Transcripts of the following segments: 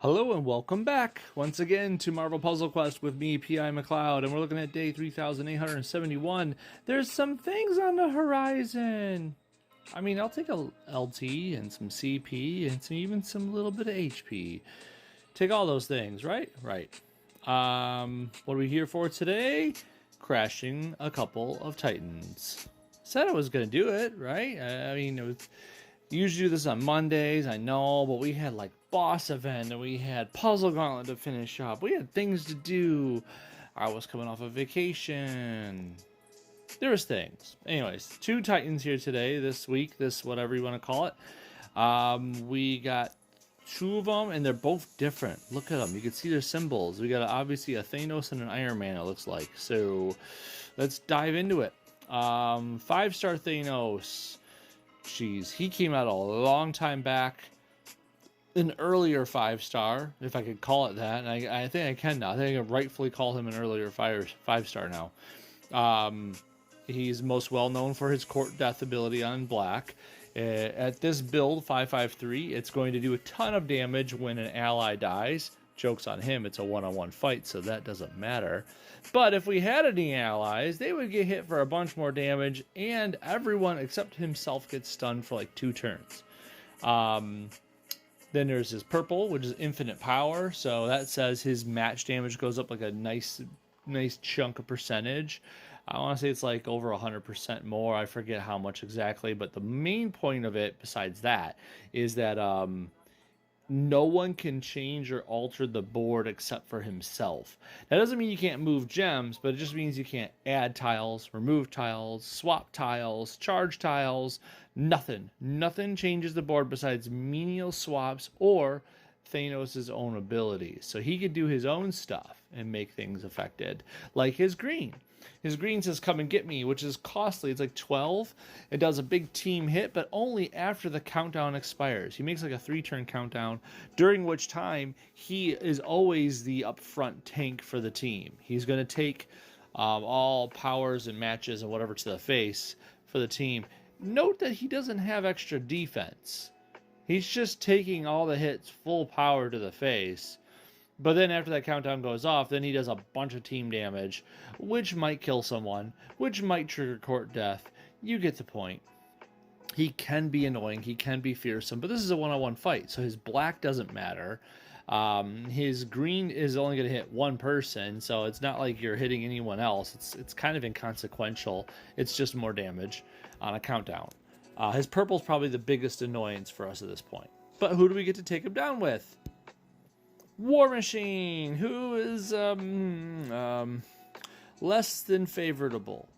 Hello and welcome back once again to Marvel Puzzle Quest with me, P.I. McLeod, and we're looking at day 3871. There's some things on the horizon. I mean, I'll take a LT and some CP and even some little bit of HP. Take all those things, right? Right. What are we here for today? Crashing a couple of Titans. Said I was going to do it, right? I mean, it was... Usually do this on Mondays, I know, but we had like boss event and we had puzzle gauntlet to finish up. We had things to do. I was coming off of vacation. There was things. Anyways, 2 Titans here today, this week, this whatever you want to call it. We got 2 of them and they're both different. Look at them. You can see their symbols. We got obviously a Thanos and an Iron Man, it looks like. So let's dive into it. 5-star Thanos. Jeez, he came out a long time back, an earlier 5-star, if I could call it that. And I think I can now. I think I can rightfully call him an earlier 5-star now. He's most well known for his court death ability on black. At this build, 553, it's going to do a ton of damage when an ally dies. Joke's on him, it's a one-on-one fight, so that doesn't matter. But if we had any allies, they would get hit for a bunch more damage, and everyone except himself gets stunned for like 2 turns. Then there's his purple, which is infinite power, so that says his match damage goes up like a nice chunk of percentage. I want to say it's like over 100% more. I forget how much exactly, but the main point of it, besides that, is that no one can change or alter the board except for himself. That doesn't mean you can't move gems, but it just means you can't add tiles, remove tiles, swap tiles, charge tiles, nothing. Nothing changes the board besides menial swaps or Thanos' own abilities. So he could do his own stuff and make things affected, like his green. His green says, come and get me, which is costly. It's like 12. It does a big team hit, but only after the countdown expires. He makes like a 3-turn countdown, during which time he is always the upfront tank for the team. He's going to take all powers and matches and whatever to the face for the team. Note that he doesn't have extra defense. He's just taking all the hits full power to the face. But then after that countdown goes off, then he does a bunch of team damage, which might kill someone, which might trigger court death. You get the point. He can be annoying, he can be fearsome, but this is a one-on-one fight, so his black doesn't matter. His green is only going to hit one person, so it's not like you're hitting anyone else. It's kind of inconsequential. It's just more damage on a countdown. His purple's probably the biggest annoyance for us at this point. But who do we get to take him down with? War Machine, who is less than favorable,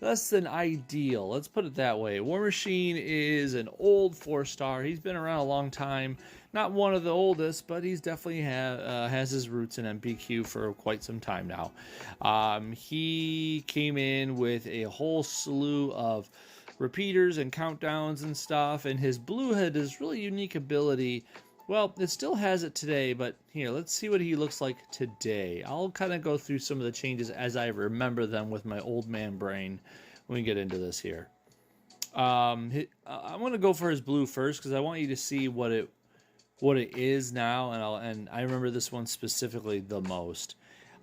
less than ideal. Let's put it that way. War Machine is an old 4-star. He's been around a long time. Not one of the oldest, but he's definitely has his roots in MPQ for quite some time now. He came in with a whole slew of repeaters and countdowns and stuff, and his blue had this really unique ability. Well, it still has it today, but here, let's see what he looks like today. I'll kind of go through some of the changes as I remember them with my old man brain when we get into this here. I'm going to go for his blue first because I want you to see what it is now, and I remember this one specifically the most.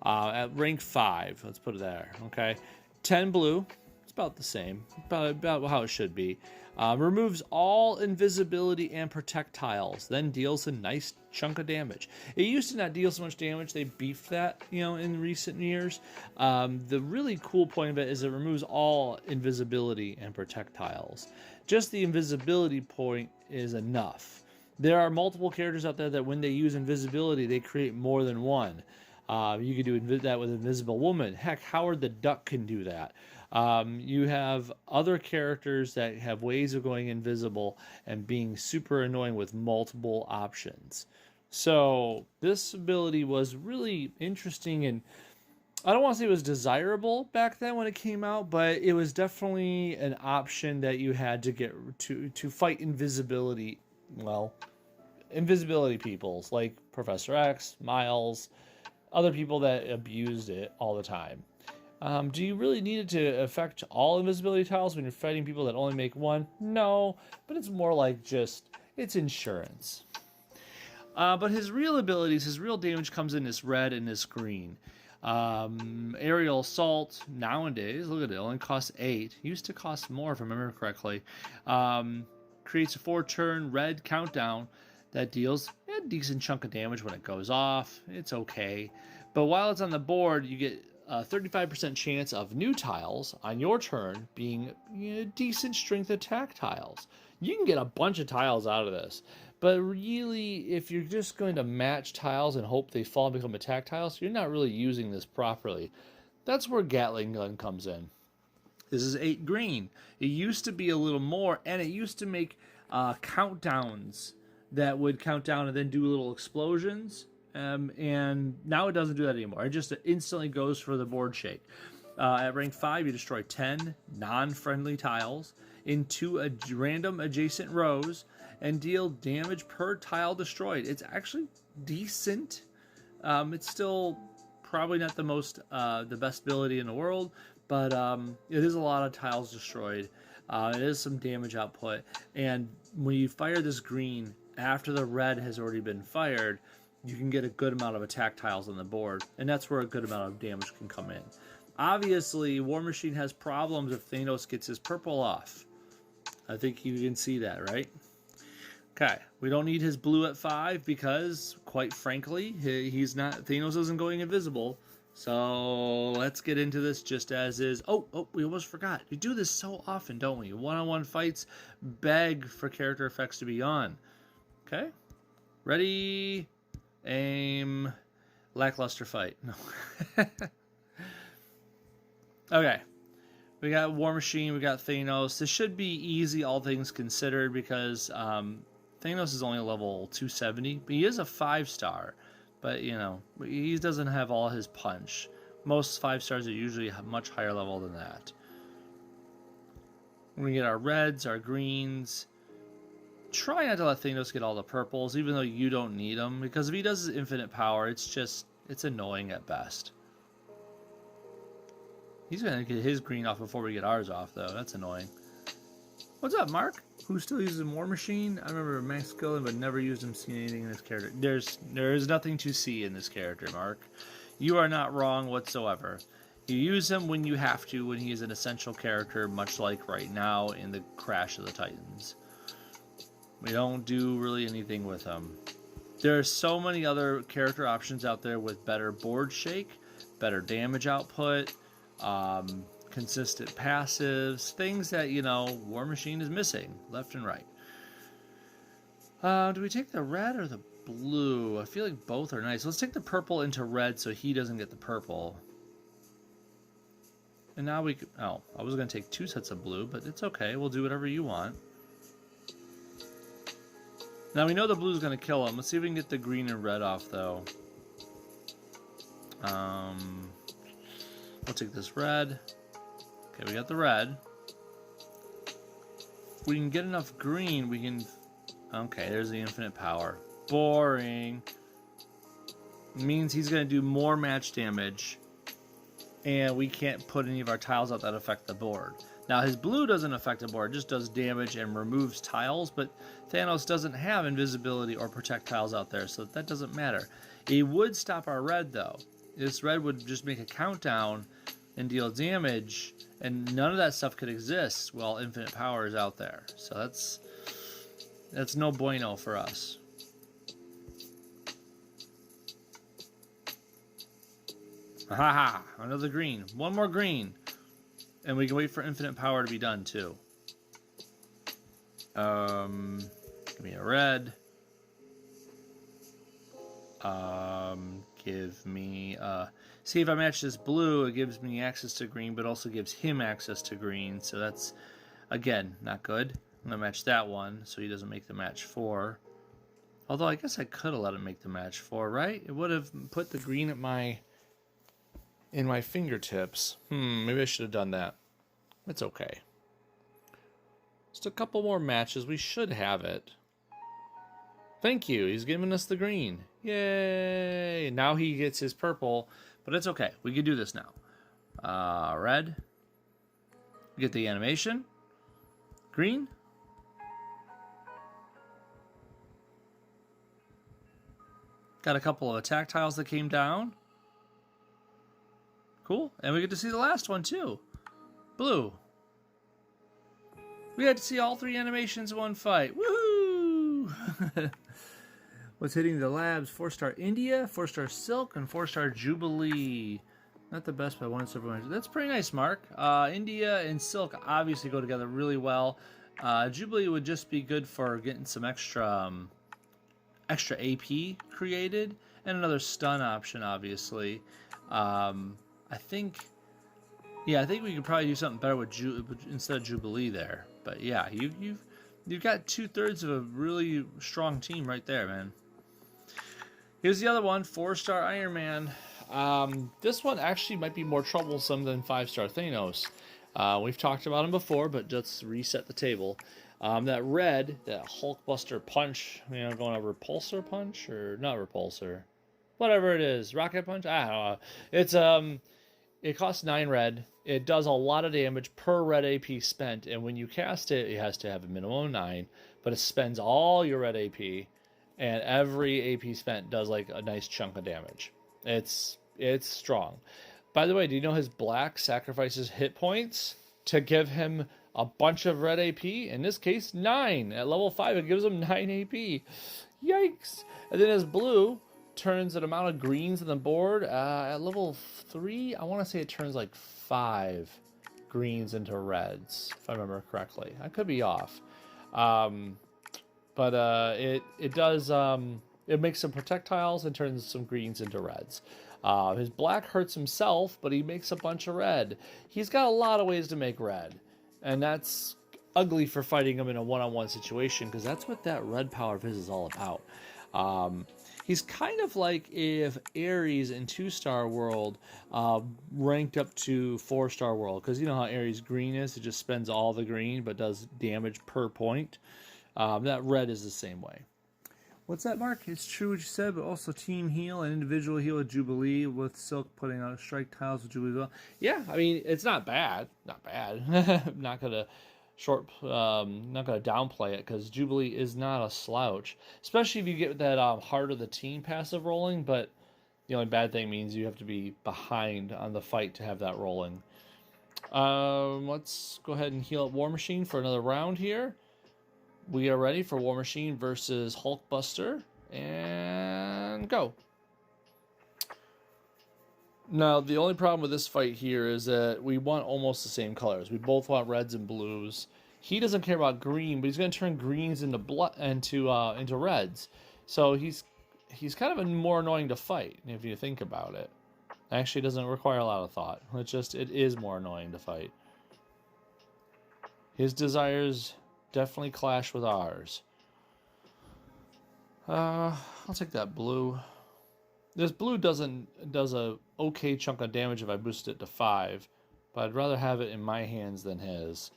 At rank 5, let's put it there, okay? 10 blue. About the same, about how it should be. Removes all invisibility and projectiles, then deals a nice chunk of damage. It used to not deal so much damage. They beefed that, in recent years. The really cool point of it is it removes all invisibility and projectiles. Just the invisibility point is enough. There are multiple characters out there that when they use invisibility, they create more than one. You could do that with Invisible Woman. Heck, Howard the Duck can do that. You have other characters that have ways of going invisible and being super annoying with multiple options. So this ability was really interesting, and I don't want to say it was desirable back then when it came out, but it was definitely an option that you had to get to fight invisibility. Well, invisibility peoples like Professor X, Miles, other people that abused it all the time. Do you really need it to affect all invisibility tiles when you're fighting people that only make one? No, but it's more like just, it's insurance. But his real abilities, his real damage comes in this red and this green. Aerial assault nowadays, look at it, only costs 8. Used to cost more if I remember correctly. Creates a 4-turn red countdown that deals a decent chunk of damage when it goes off. It's okay. But while it's on the board, you get a 35% chance of new tiles on your turn being decent strength attack tiles. You can get a bunch of tiles out of this. But really, if you're just going to match tiles and hope they fall and become attack tiles, you're not really using this properly. That's where Gatling gun comes in. This is 8 green. It used to be a little more, and it used to make countdowns that would count down and then do little explosions. And now it doesn't do that anymore. It just instantly goes for the board shake. At rank 5, you destroy 10 non-friendly tiles in 2 random adjacent rows and deal damage per tile destroyed. It's actually decent. It's still probably not the best ability in the world, but it is a lot of tiles destroyed. It is some damage output, and when you fire this green after the red has already been fired, you can get a good amount of attack tiles on the board, and that's where a good amount of damage can come in. Obviously, War Machine has problems if Thanos gets his purple off. I think you can see that, right? Okay, we don't need his blue at 5 because, quite frankly, Thanos isn't going invisible. So let's get into this just as is. Oh, we almost forgot. We do this so often, don't we? One-on-one fights beg for character effects to be on. Okay, ready, aim, lackluster fight. No. Okay, we got War Machine, we got Thanos. This should be easy, all things considered, because Thanos is only level 270, but he is a 5-star. But, he doesn't have all his punch. Most 5-stars are usually a much higher level than that. We get our reds, our greens. Try not to let Thanos get all the purples, even though you don't need them, because if he does his infinite power, it's annoying at best. He's going to get his green off before we get ours off, though. That's annoying. What's up, Mark? Who still uses War Machine? I remember Max Gillen, but never used him seeing anything in this character. There is nothing to see in this character, Mark. You are not wrong whatsoever. You use him when you have to, when he is an essential character, much like right now in the Crash of the Titans. We don't do really anything with him. There are so many other character options out there with better board shake, better damage output, consistent passives, things that, War Machine is missing left and right. Do we take the red or the blue? I feel like both are nice. Let's take the purple into red so he doesn't get the purple. And now we could, I was going to take 2 sets of blue, but it's okay. We'll do whatever you want. Now we know the blue is going to kill him. Let's see if we can get the green and red off, though. We'll take this red. Okay, we got the red. If we can get enough green, we can... Okay, there's the infinite power. Boring. Means he's going to do more match damage. And we can't put any of our tiles out that affect the board. Now, his blue doesn't affect the board. It just does damage and removes tiles. But Thanos doesn't have invisibility or protect tiles out there, so that doesn't matter. It would stop our red, though. This red would just make a countdown and deal damage, and none of that stuff could exist while infinite power is out there. So that's no bueno for us. Ha! Another green. One more green. And we can wait for infinite power to be done, too. Give me a red. Give me... see, if I match this blue, it gives me access to green, but also gives him access to green. So that's, again, not good. I'm going to match that one so he doesn't make the match 4. Although, I guess I could have let him make the match 4, right? It would have put the green at in my fingertips. Maybe I should have done that. It's okay. Just a couple more matches. We should have it. Thank you. He's giving us the green. Yay! Now he gets his purple, but it's okay. We can do this now. Red. We get the animation. Green. Got a couple of attack tiles that came down. Cool. And we get to see the last one too. Blue. We had to see all 3 animations in one fight. Woohoo! What's hitting the labs? 4-star India, 4-star Silk, and 4-star Jubilee. Not the best, but I wanted to. That's pretty nice, Mark. India and Silk obviously go together really well. Jubilee would just be good for getting some extra AP created, and another stun option, obviously. I think we could probably do something better with instead of Jubilee there. But yeah, you've got 2/3 of a really strong team right there, man. Here's the other one, 4-star Iron Man. This one actually might be more troublesome than 5-star Thanos. We've talked about him before, but let's reset the table. That red, that Hulkbuster punch, going a repulsor punch, or not repulsor, whatever it is, rocket punch. I don't know. It costs 9 red. It does a lot of damage per red AP spent, and when you cast it, it has to have a minimum of 9, but it spends all your red AP, and every AP spent does like a nice chunk of damage. It's strong. By the way, do you know his black sacrifices hit points to give him a bunch of red AP? In this case, 9. At level 5, it gives him 9 AP. Yikes! And then his blue turns an amount of greens on the board. At level 3, I want to say it turns like 5 greens into reds, if I remember correctly. I could be off. But it does... it makes some projectiles and turns some greens into reds. His black hurts himself, but he makes a bunch of red. He's got a lot of ways to make red. And that's ugly for fighting him in a one-on-one situation, because that's what that red power of his is all about. He's kind of like if Ares in 2-star world ranked up to 4-star world. Because you know how Ares green is? It just spends all the green, but does damage per point. That red is the same way. What's that, Mark? It's true what you said, but also team heal and individual heal with Jubilee, with Silk putting out strike tiles with Jubilee as well. Yeah, I mean, it's not bad. Not bad. Not gonna downplay it, because Jubilee is not a slouch, especially if you get that heart of the team passive rolling. But the only bad thing means you have to be behind on the fight to have that rolling. Let's go ahead and heal up War Machine for another round here. We are ready for War Machine versus Hulkbuster, and go. Now, the only problem with this fight here is that we want almost the same colors. We both want reds and blues. He doesn't care about green, but he's going to turn greens into reds. So he's kind of more annoying to fight if you think about it. Actually, it doesn't require a lot of thought. It is more annoying to fight. His desires definitely clash with ours. I'll take that blue. This blue does a okay chunk of damage if I boost it to 5, but I'd rather have it in my hands than his.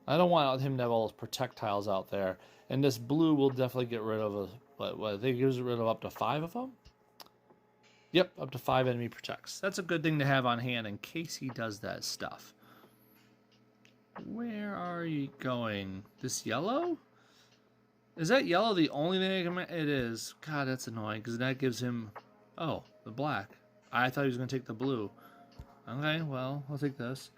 I don't want him to have all those projectiles out there, and this blue will definitely get rid of I think it gives rid of up to 5 of them. Yep, up to 5 enemy protects. That's a good thing to have on hand in case he does that stuff. Where are you going? This yellow? Is that yellow the only thing I can... It is. God, that's annoying, because that gives him... Oh, the black. I thought he was going to take the blue. Okay, well, I'll take this.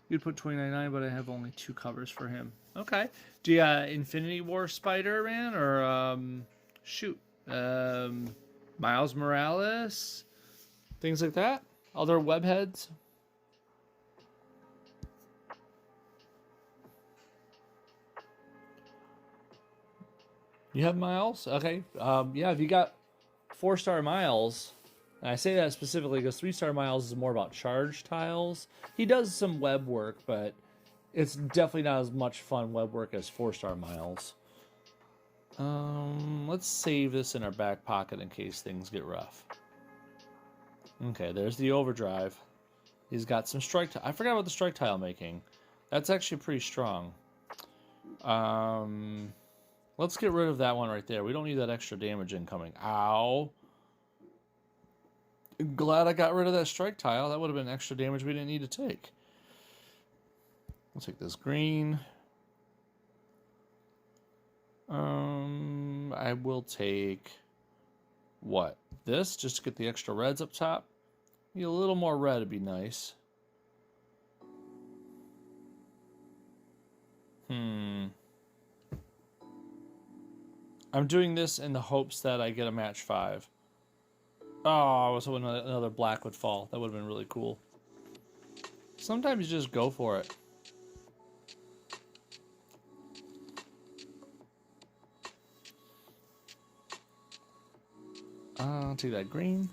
You'd put 29.9, but I have only 2 covers for him. Okay. Do you Infinity War Spider-Man, or, Miles Morales? Things like that? Other webheads? You have Miles? Okay. Yeah, if you got 4-star Miles, and I say that specifically because 3-star Miles is more about charge tiles. He does some web work, but it's definitely not as much fun web work as 4-star Miles. Let's save this in our back pocket in case things get rough. Okay, there's the overdrive. He's got some strike tile. I forgot about the strike tile making. That's actually pretty strong. Let's get rid of that one right there. We don't need that extra damage incoming. Ow. Glad I got rid of that strike tile. That would have been extra damage we didn't need to take. We'll take this green. I will take... What? this just to get the extra reds up top. Need a little more red would be nice. I'm doing this in the hopes that I get a match 5. Oh, I was hoping another black would fall. That would have been really cool. Sometimes you just go for it. I'll take that green.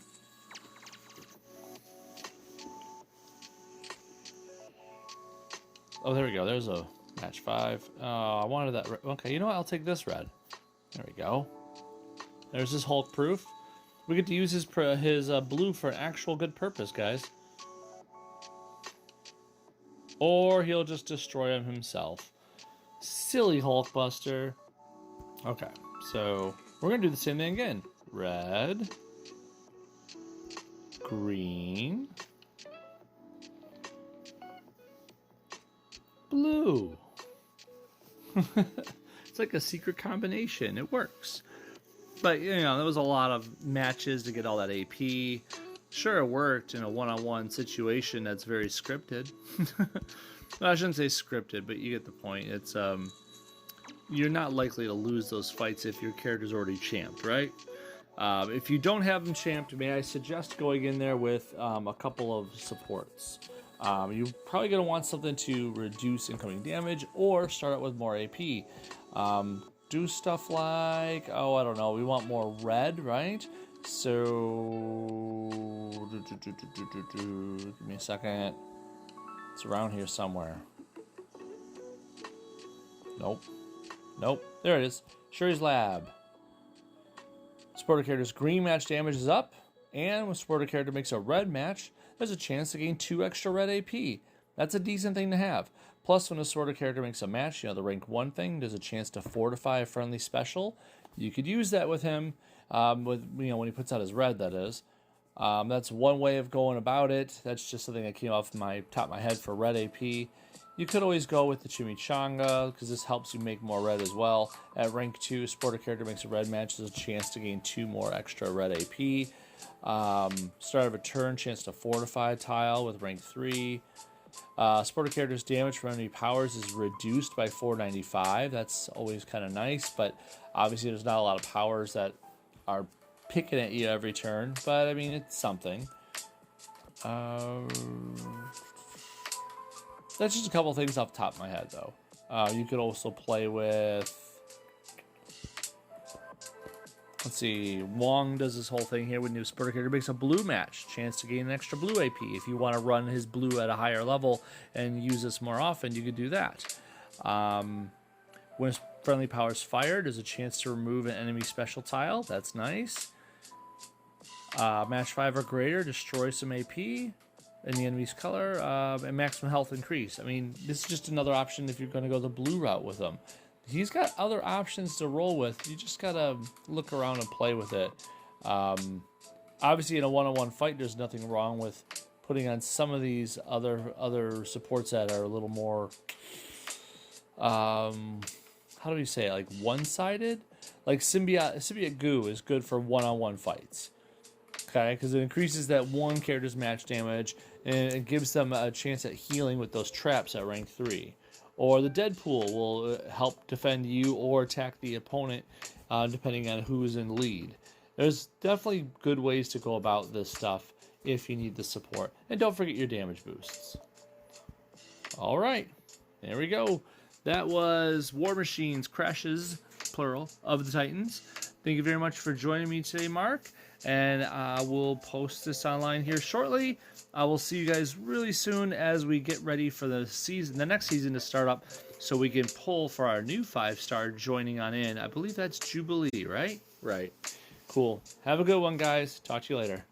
Oh, there we go. There's a match 5. Oh, I wanted that red. Okay, you know what? I'll take this red. There we go. There's his Hulk proof. We get to use his blue for an actual good purpose, guys. Or he'll just destroy him himself. Silly Hulkbuster. Okay, so we're going to do the same thing again. Red. Green. Blue. It's like a secret combination. It works. But, you know, there was a lot of matches to get all that AP. Sure, it worked in a one-on-one situation that's very scripted. Well, I shouldn't say scripted, but you get the point. It's you're not likely to lose those fights if your character's already champed, right? If you don't have them champed, may I suggest going in there with a couple of supports. You're probably going to want something to reduce incoming damage or start out with more AP. Do stuff like, oh, I don't know, we want more red, right? So, give me a second. It's around here somewhere. Nope. Nope. There it is. Sherry's Lab. Supporter character's green match damage is up, and when supporter character makes a red match, there's a chance to gain 2 extra red AP. That's a decent thing to have. Plus, when a supporter character makes a match, you know, the rank 1 thing, there's a chance to fortify a friendly special. You could use that with him, when he puts out his red, that is. That's one way of going about it. That's just something that came off my top of my head for red AP. You could always go with the Chimichanga, because this helps you make more red as well. At rank 2, supporter character makes a red match, there's a chance to gain 2 more extra red AP. Start of a turn, chance to fortify a tile with rank 3. Supporter character's damage from enemy powers is reduced by 495. That's always kind of nice, but obviously there's not a lot of powers that are picking at you every turn, but I mean, it's something. That's just a couple things off the top of my head, though. You could also play with, let's see, Wong does this whole thing here when your supporter character makes a blue match. Chance to gain an extra blue AP. If you want to run his blue at a higher level and use this more often, you could do that. When his friendly power is fired, there's a chance to remove an enemy special tile. That's nice. Match 5 or greater, destroy some AP in the enemy's color, and maximum health increase. I mean, this is just another option if you're going to go the blue route with him. He's got other options to roll with. You just gotta look around and play with it. Obviously, in a one-on-one fight, there's nothing wrong with putting on some of these other supports that are a little more, how do we say it? Like one-sided? Like Symbiote Goo is good for one-on-one fights. Okay, because it increases that one character's match damage, and it gives them a chance at healing with those traps at rank 3. Or the Deadpool will help defend you or attack the opponent, depending on who's in lead. There's definitely good ways to go about this stuff if you need the support. And don't forget your damage boosts. All right, there we go. That was War Machines Crashes, plural, of the Titans. Thank you very much for joining me today, Mark. And I will post this online here shortly. I will see you guys really soon as we get ready for the next season to start up, so we can pull for our new 5-star joining on in. I believe that's Jubilee, right? Right. Cool. Have a good one, guys. Talk to you later.